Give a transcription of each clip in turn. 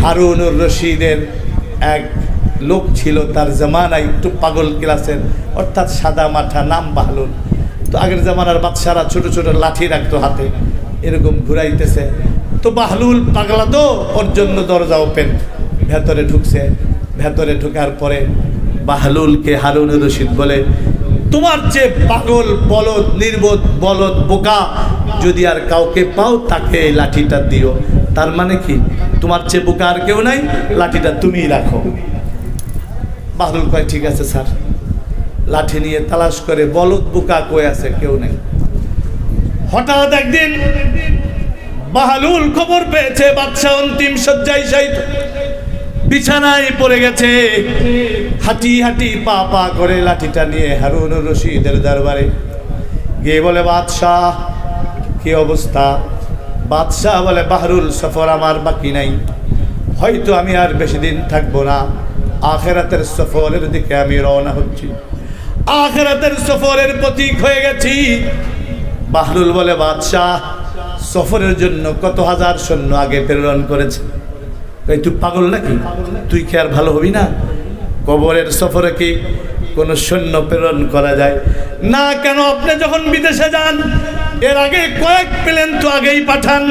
হারুনুর রশিদের এক লোক ছিল, তার জামানায় একটু পাগল ক্লাসের, অর্থাৎ সাদা মাথা, নাম বাহলুল। তো আগের জামানার বাচ্চারা ছোট ছোট লাঠি রাখতো হাতে, এরকম ঘুরাইতেছে। তো বাহলুল পাগলা, তো ওর জন্য দরজা ওপেন, ভেতরে ঢুকছে। ভেতরে ঢোকার পরে বাহলুলকে হারুনুর রশিদ বলে, তোমার যে পাগল, বলদ, নির্বোধ, বলদ, বোকা যদি আর কাউকে পাও তাকে এই লাঠিটা দিও। তার মানে কি, তোমার চেয়ে বোকা আর কেউ নাই, লাঠিটা তুমিই রাখো। বাহলুল কয় ঠিক আছে স্যার। লাঠি নিয়ে তালাশ করে, বলদ বোকা কই আছে, কেউ নেই। হঠাৎ একদিন বাহলুল খবর পেয়েছে বাদশা অন্তিম শয্যায় শায়িত, বিছানায় পড়ে গেছে। হাঁটি হাঁটি পা পা করে লাঠিটা নিয়ে হারুনুর রশিদের দরবারে গিয়ে বলে, বাদশাহ কি অবস্থা? বাদশাহ বলে, বাহরুল, সফর আমার বাকি নাই, হয়তো আমি আর বেশি দিন থাকবো না, আখিরাতের সফরের দিকে আমি রওনা হচ্ছি, আখিরাতের সফরের প্রতীক হয়ে গেছি। বাহরুল বলে, বাদশাহ সফরের জন্য কত হাজার সৈন্য আগে প্রেরণ করেছে। তুই পাগল নাকি? তুই কি আর ভালো হবি না? কবরের সফরে কি কোনো সৈন্য প্রেরণ করা যায় না? কেন? আপনি যখন বিদেশে যান এর আগে কয়েক প্লেন তো আগেই পাঠান।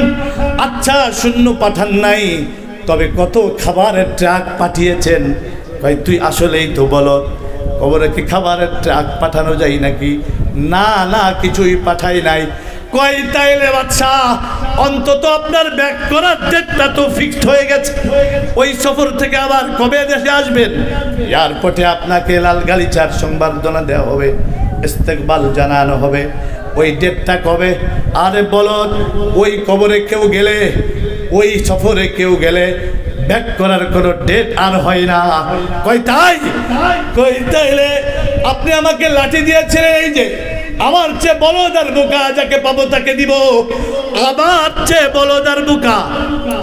আচ্ছা, সৈন্য পাঠান নাই, তবে কত খাবারের ট্রাক পাঠিয়েছেন। ভাই তুই আসলেই তো বলো, কবরে কি খাবারের ট্রাক পাঠানো যায় নাকি? না না, কিছুই পাঠাই নাই। কই তাইলে বাদশা, অন্তত আপনার ব্যাক করার ডেটটা তো ফিক্সড হয়ে গেছে, ওই সফর থেকে আবার কবে দেশে আসবেন? এয়ারপোর্টে আপনাকে লাল গালিচার সংবর্ধনা দেওয়া হবে, ইস্তেকবাল জানানো হবে, ওই ডেটটা কবে? আরে বলো, ওই কবরে কেউ গেলে, ওই সফরে কেউ গেলে ব্যাক করার কোনো ডেট আর হয় না। কই তাই? কই তাইলে আপনি আমাকে লাঠি দিয়েছিলেন, এই যে আমার চেয়ে বলদার বোকা যাকে পাবো তাকে দিব, আমার চেয়ে বলদার বোকা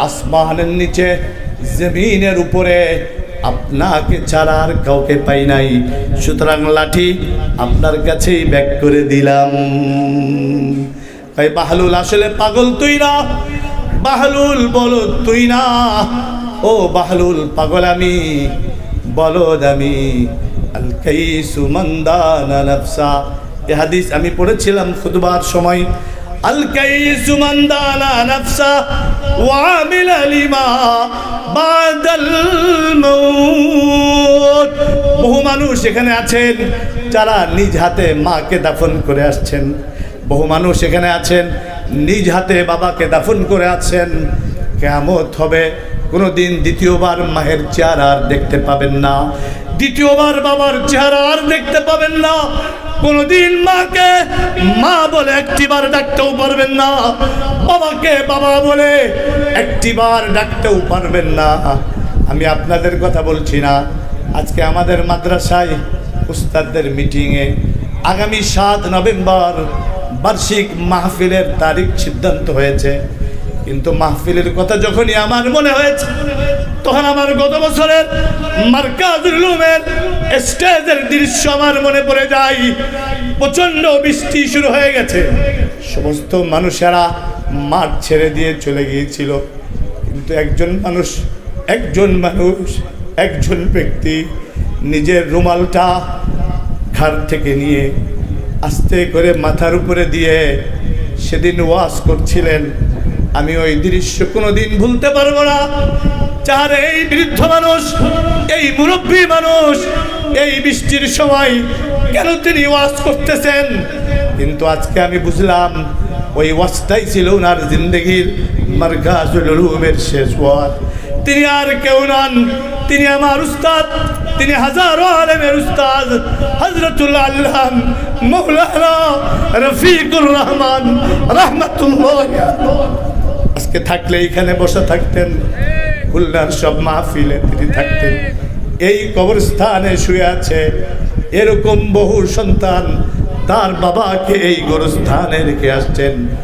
আসমানের নিচে জমিনের উপরে আপনাকে ছাড়া আর কাউকে পাই নাই, সুতরাং লাঠি আপনার কাছেই ব্যাক করে দিলাম। ভাই বাহলুল, আসলে পাগল তুই না, বাহলুল বলদ তুই না, ও বাহলুল পাগল আমি, বলদ আমি। আল কাইসু মান দানা নাফসা, এই হাদিস আমি পড়েছিলাম খুতবার সময়। আল কাইসু মান দানা নাফসা ওয়া আমিলা লিমা বাদাল মাউত। বহু মানুষ এখানে আছেন যারা নিজ হাতে মাকে দাফন করে আসছেন, বহু মানুষ এখানে আছেন নিজ হাতে বাবাকে দাফন করে আছেন। কিয়ামত হবে, কোনোদিন দ্বিতীয়বার মায়ের চেহারা আর দেখতে পাবেন না, দ্বিতীয়বার বাবার চেহারা আর দেখতে পাবেন না, কোনোদিন মাকে মা বলে একটিবার ডাকতেও পারবেন না, বাবাকে বাবা বলে একটিবার ডাকতেও পারবেন না। আমি আপনাদের কথা বলছি না। আজকে আমাদের মাদ্রাসায় উস্তাদদের মিটিংয়ে আগামী 7 নভেম্বর বার্ষিক মাহফিলের তারিখ সিদ্ধান্ত হয়েছে, কিন্তু মাহফিলের কথা যখনই আমার মনে হয়েছে তখন আমার গত বছরের মারকাজুল উলুমের স্টেজের দৃশ্য আমার মনে পড়ে যায়। প্রচন্ড বৃষ্টি শুরু হয়ে গেছে, সমস্ত মানুষেরা মাঠ ছেড়ে দিয়ে চলে গিয়েছিল, কিন্তু একজন ব্যক্তি নিজের রুমালটা ঘাড় থেকে নিয়ে আস্তে করে মাথার উপরে দিয়ে সেদিন ওয়াজ করছিলেন। আমি ওই দৃশ্য কোনোদিন ভুলতে পারবো না। চার এই বৃদ্ধ মানুষ, এই মুরব্বী মানুষ এই বৃষ্টির সময় কেন তিনি ওয়াজ করতেছেন? কিন্তু আজকে আমি বুঝলাম ওই ওয়াজটাই ছিল ওনার জিন্দগির মারকাজুল উলুমের শেষ ওয়াজ। তিনি আর কেউ নন, তিনি আমার উস্তাদ, তিনি হাজারো আলেমের উস্তাদ হযরতুল আল্লাহ মাওলানা রফিকুর রহমান রাহমাতুল্লাহ। আজকে থাকলে এখানে বসে থাকতেন, খুলনার সব মাহফিলে তিনি থাকতেন। এই কবরস্থানে শুয়ে আছে এরকম বহু সন্তান তার বাবাকে এই গোরস্থানে রেখে আসছেন।